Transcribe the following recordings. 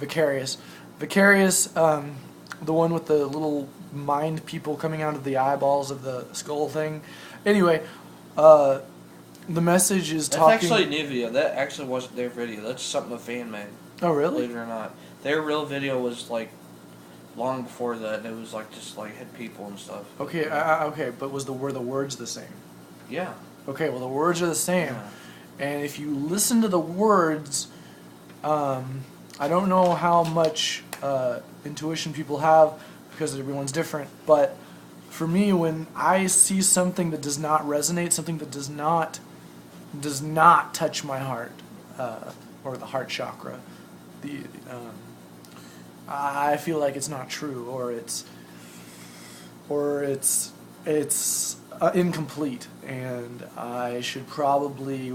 Vicarious. Vicarious, the one with the little mind people coming out of the eyeballs of the skull thing. Anyway, the message is That's talking... actually a new video. That actually wasn't their video. That's something a fan made. Oh, really? Believe it or not. Their real video was like long before that, and it was like just like had people and stuff. Okay, okay, but were the words the same? Yeah. Okay, well the words are the same. Yeah. And if you listen to the words, I don't know how much intuition people have because everyone's different, but for me, when I see something that does not resonate, something that does not touch my heart, or the heart chakra, I feel like it's not true, or it's incomplete, and I should probably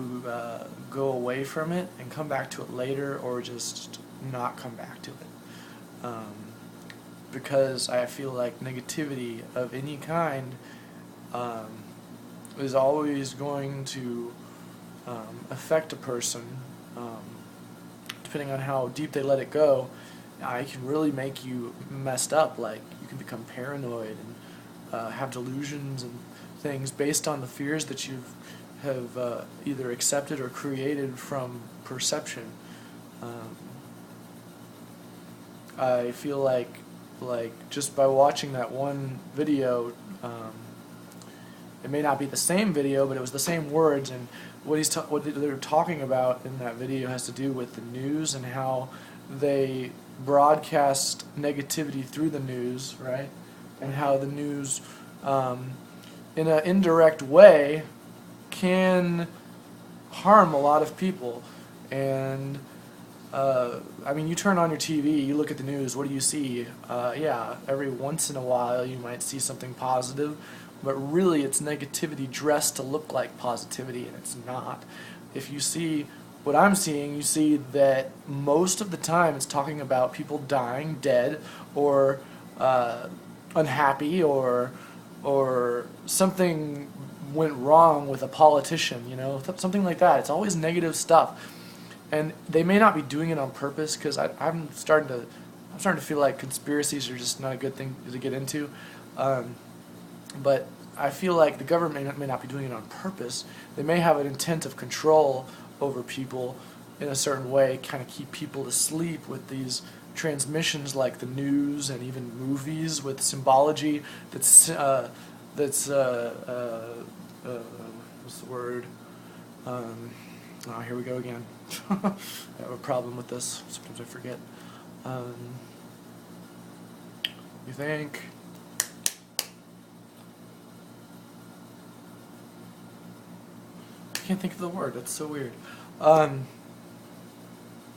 go away from it and come back to it later, or just not come back to it. Because I feel like negativity of any kind is always going to affect a person, depending on how deep they let it go. It can really make you messed up. Like, you can become paranoid and have delusions and things based on the fears that you have either accepted or created from perception. I feel like just by watching that one video, it may not be the same video, but it was the same words, and what they're talking about in that video has to do with the news and how they broadcast negativity through the news, right? And how the news, in an indirect way, can harm a lot of people. And I mean, you turn on your TV, you look at the news, what do you see? Yeah, every once in a while you might see something positive, but really it's negativity dressed to look like positivity, and it's not. If you see what I'm seeing, you see that most of the time it's talking about people dying, dead, or unhappy, or something went wrong with a politician, you know, something like that. It's always negative stuff. And they may not be doing it on purpose, because I'm starting to feel like conspiracies are just not a good thing to get into. But I feel like the government may not be doing it on purpose. They may have an intent of control over people in a certain way, kind of keep people asleep with these transmissions like the news and even movies with symbology that's what's the word? Oh, here we go again. I have a problem with this. Sometimes I forget. You think? I can't think of the word. That's so weird.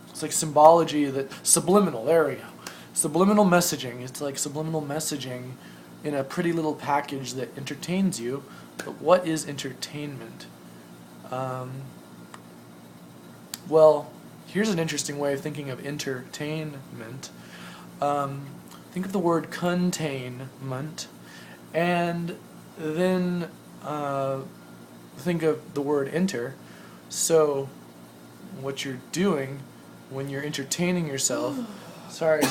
It's like symbology, subliminal. There we go. Subliminal messaging. It's like subliminal messaging in a pretty little package that entertains you. But what is entertainment? Well, here's an interesting way of thinking of entertainment. Think of the word containment, and then think of the word enter. So, what you're doing when you're entertaining yourself. Sorry.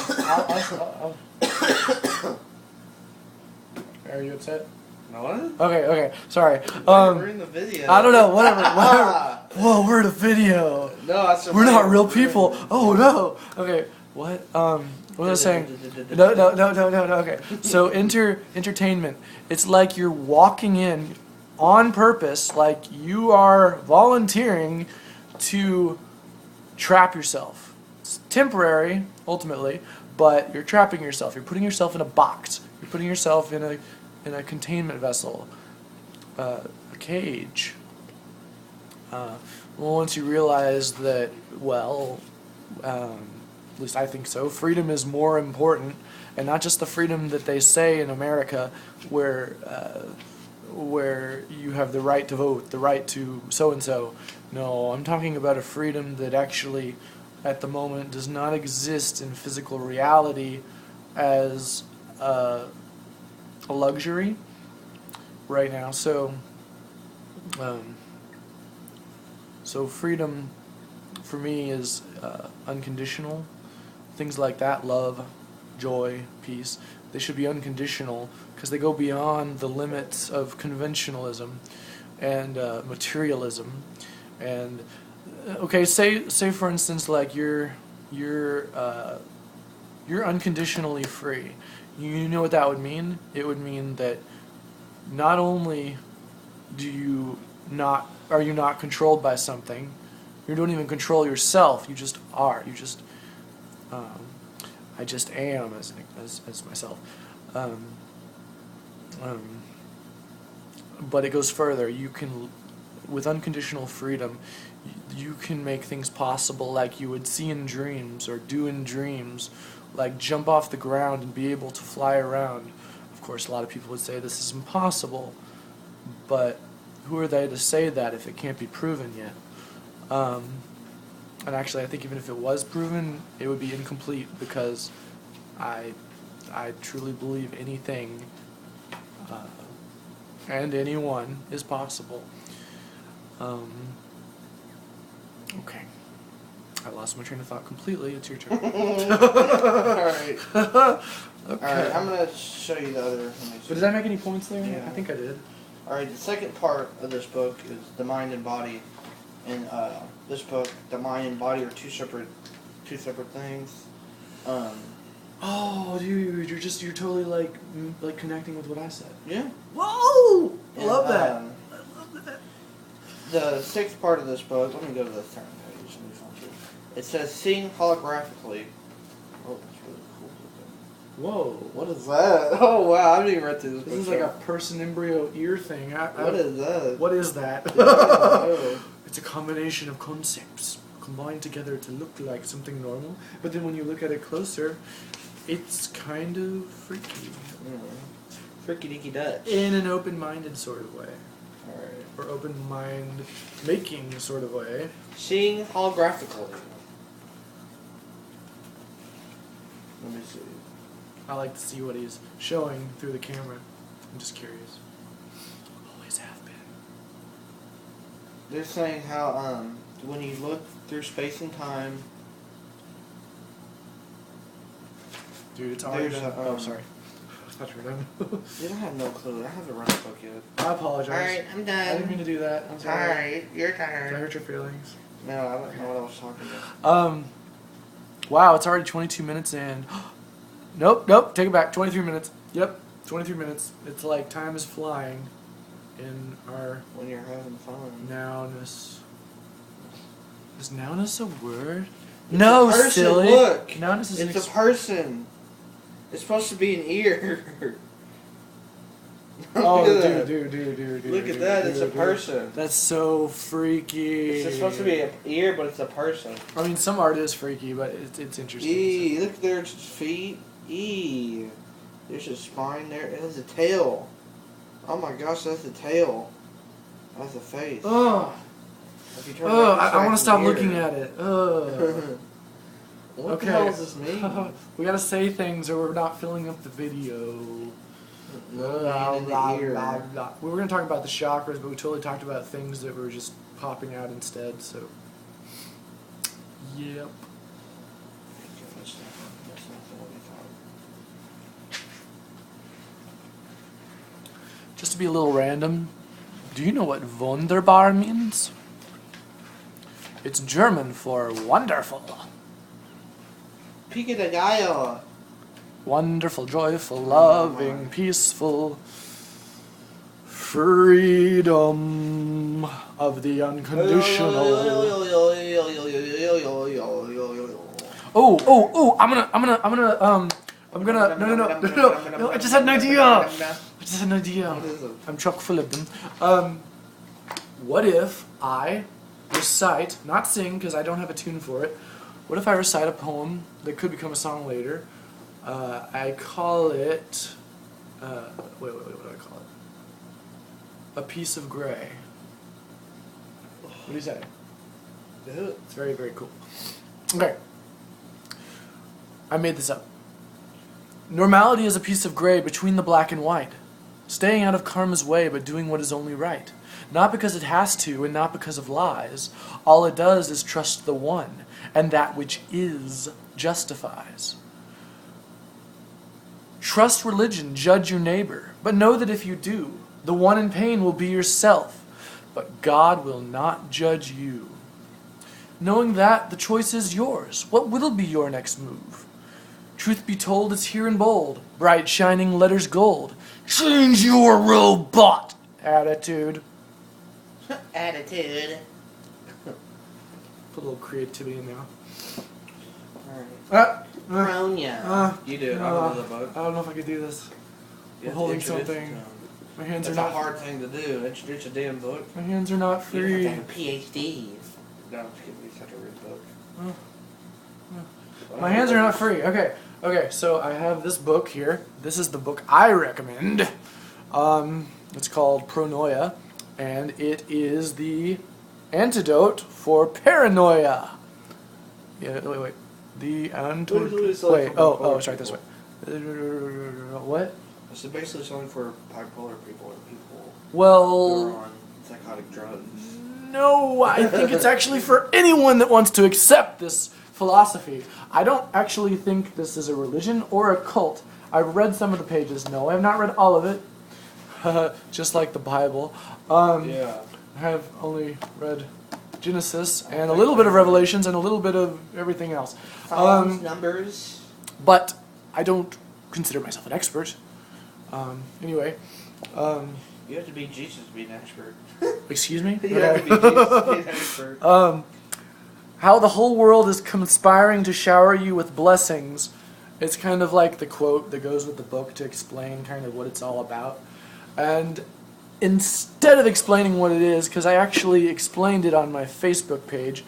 Are you upset? No, what? Okay, sorry. We're in the video. I don't know, whatever. Whoa, we're in a video. No, we're not real people. Oh no. Okay, what? What was I saying? No. Okay. So entertainment. It's like you're walking in on purpose, like you are volunteering to trap yourself. It's temporary, ultimately, but you're trapping yourself. You're putting yourself in a box. You're putting yourself in a containment vessel, a cage. Once you realize that, well, at least I think so, freedom is more important, and not just the freedom that they say in America, where you have the right to vote, the right to so-and-so. No, I'm talking about a freedom that actually, at the moment, does not exist in physical reality as a luxury right now. So freedom for me is unconditional. things like that, love, joy, peace, they should be unconditional because they go beyond the limits of conventionalism and materialism. And okay, say for instance, like you're unconditionally free. You know what that would mean? It would mean that not only are you not controlled by something, you don't even control yourself. You just are. You just I just am as myself. But it goes further. You can, with unconditional freedom, you can make things possible like you would see in dreams or do in dreams, like jump off the ground and be able to fly around. Of course, a lot of people would say this is impossible, but who are they to say that if it can't be proven yet? And actually, I think even if it was proven, it would be incomplete because I truly believe anything and anyone is possible. Okay. I lost my train of thought completely. It's your turn. Alright. Okay. Alright, I'm going to show you the other information. But did I make any points there? Yeah. I think I did. Alright, the second part of this book is the mind and body. In this book, the mind and body are two separate things. Oh, dude, you're totally like connecting with what I said. Yeah. Whoa! I And, love that. I love that. The sixth part of this book, let me go to the second page. Let me find it. It says seeing holographically. Oh, that's really cool. Whoa. What is that? Oh wow, I haven't even read through this book. This is like a person embryo ear thing. What is that? What is that? I don't know. It's a combination of concepts combined together to look like something normal, but then when you look at it closer, it's kind of freaky. Freaky deaky Dutch. In an open-minded sort of way. Alright. Or open-mind making sort of way. Seeing holographically. Let me see. I like to see what he's showing through the camera. I'm just curious. Always have been. They're saying how when you look through space and time. Dude, it's already There's done. a, Oh, sorry. I thought you were done. Dude, I have no clue. I haven't read the book yet. I apologize. Alright, I'm done. I didn't mean to do that. I'm sorry. Alright, your Did I turn. hurt your feelings? No, I don't know what I was talking about. Wow, it's already 22 minutes in. Nope, take it back. 23 minutes. Yep, 23 minutes. It's like time is flying in our When you're having fun. nowness. Is nowness a word? It's No, a person, silly. Look, Nowness is it's a person. It's supposed to be an ear. Oh, Look at that. dude. Look at that, it's a dude. person. That's so freaky. It's supposed to be an ear, but it's a person. I mean, some art is freaky, but it's interesting. Eee, look, there's feet. Eee. There's a spine there. It has a tail. Oh my gosh, that's a tail. That's a face. Ugh. If you turn Ugh, back, I want to it's stop an ear. looking at it. Ugh. What Okay. the hell does this mean? We gotta say things or we're not filling up the video. No man in the ear. We were gonna talk about the chakras, but we totally talked about things that were just popping out instead, so. Yep. That's not what we thought. Just to be a little random, do you know what wunderbar means? It's German for wonderful. Pico de Gallo. Wonderful, joyful, loving, peaceful. Freedom of the unconditional. Oh, I'm gonna, no, I just had an idea. What is it? I'm chock full of them. What if I recite, not sing because I don't have a tune for it, what if I recite a poem that could become a song later? I call it, what do I call it? A Piece of Gray. What do you say? It's very, very cool. Okay. I made this up. Normality is a piece of gray between the black and white. staying out of karma's way but doing what is only right. Not because it has to and not because of lies. All it does is trust the one, and that which is justifies. Trust religion, judge your neighbor, but know that if you do, the one in pain will be yourself, but God will not judge you. Knowing that, the choice is yours. What will be your next move? Truth be told, it's here in bold, bright shining letters gold. Change your robot attitude. Attitude. Put a little creativity in there. Alright. Bronya. You do it. I'll hold the book. I don't know if I could do this. I'm holding something. My hands are It's not. a hard thing to do. Introduce a damn book. My hands are not You free. have to have a PhD. No, it's gonna be such a weird book. My hands are not free. Okay, so I have this book here. This is the book I recommend. It's called Pronoia, and it is the antidote for paranoia. Yeah, wait. The antidote. Wait, sorry, this way. What? It's basically something for bipolar people or people who Well, are on psychotic drugs. no, I think it's actually for anyone that wants to accept this philosophy. I don't actually think this is a religion or a cult. I've read some of the pages. No, I have not read all of it. Just like the Bible. Yeah. I have only read Genesis and a little bit of Revelations and a little bit of everything else. Numbers. But I don't consider myself an expert. Anyway. You have to be Jesus to be an expert. Excuse me? You have to be Jesus to be an expert. How the whole world is conspiring to shower you with blessings. It's kind of like the quote that goes with the book to explain kind of what it's all about. And instead of explaining what it is, because I actually explained it on my Facebook page,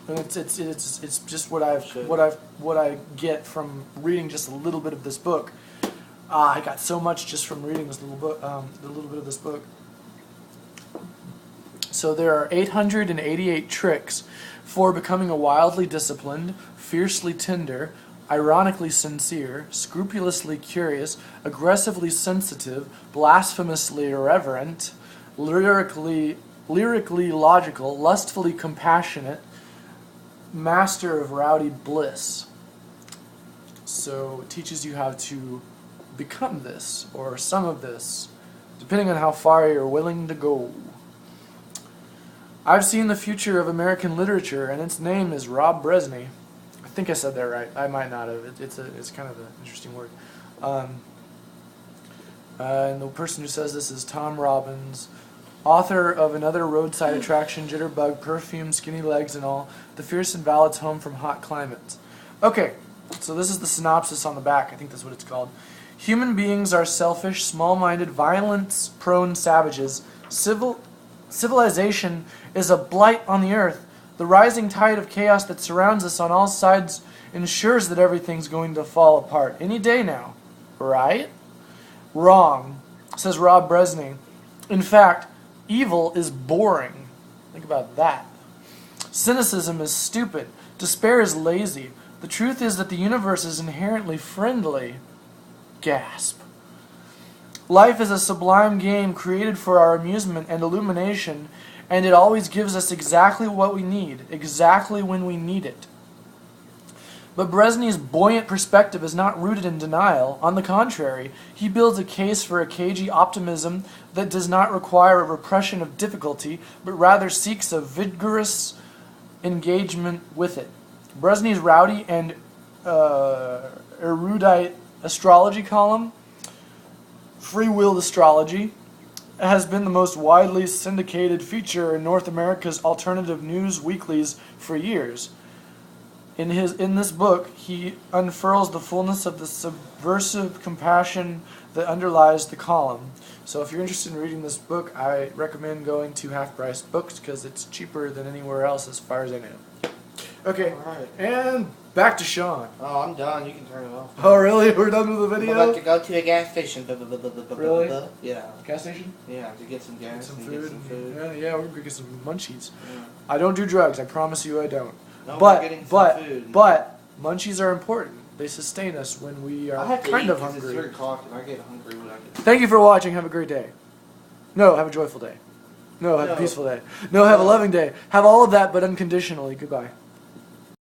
it's just what I get from reading just a little bit of this book. I got so much just from reading this little book, the little bit of this book. So there are 888 tricks for becoming a wildly disciplined, fiercely tender, ironically sincere, scrupulously curious, aggressively sensitive, blasphemously irreverent, lyrically logical, lustfully compassionate, master of rowdy bliss. So it teaches you how to become this, or some of this, depending on how far you're willing to go. I've seen the future of American literature, and its name is Rob Bresney. I think I said that right. I might not have. It's kind of an interesting word. And the person who says this is Tom Robbins, author of Another Roadside Attraction, Jitterbug, Perfume, Skinny Legs, and All, The Fierce Invalids Home from Hot Climates. Okay, so this is the synopsis on the back. I think that's what it's called. Human beings are selfish, small-minded, violence-prone savages. Civilization is a blight on the earth. The rising tide of chaos that surrounds us on all sides ensures that everything's going to fall apart any day now. Right? Wrong, says Rob Bresney. In fact, evil is boring. Think about that. Cynicism is stupid. Despair is lazy. The truth is that the universe is inherently friendly. Gasp. Life is a sublime game created for our amusement and illumination, and it always gives us exactly what we need, exactly when we need it. But Bresney's buoyant perspective is not rooted in denial. On the contrary, he builds a case for a cagey optimism that does not require a repression of difficulty, but rather seeks a vigorous engagement with it. Bresney's rowdy and erudite astrology column, Free-Willed Astrology, has been the most widely syndicated feature in North America's alternative news weeklies for years. In this book, he unfurls the fullness of the subversive compassion that underlies the column. So if you're interested in reading this book, I recommend going to Half Price Books because it's cheaper than anywhere else as far as I know. Okay, Alright. And back to Sean. Oh, I'm done. You can turn it off. Oh, really? We're done with the video? I'm about to go to a gas station. Really? Yeah. Gas station? Yeah, to get some gas Some and food. get some food. Yeah, we're gonna get some munchies. Yeah. I don't do drugs. I promise you, I don't. No, we're getting some food. But munchies are important. They sustain us when we I are have to kind eat of 'cause it's hungry. 3 o'clock and I get hungry when I get. Thank you for watching. Have a great day. No, have a joyful day. No, have a No. peaceful day. No, have a No. loving day. Have all of that, but unconditionally. Goodbye.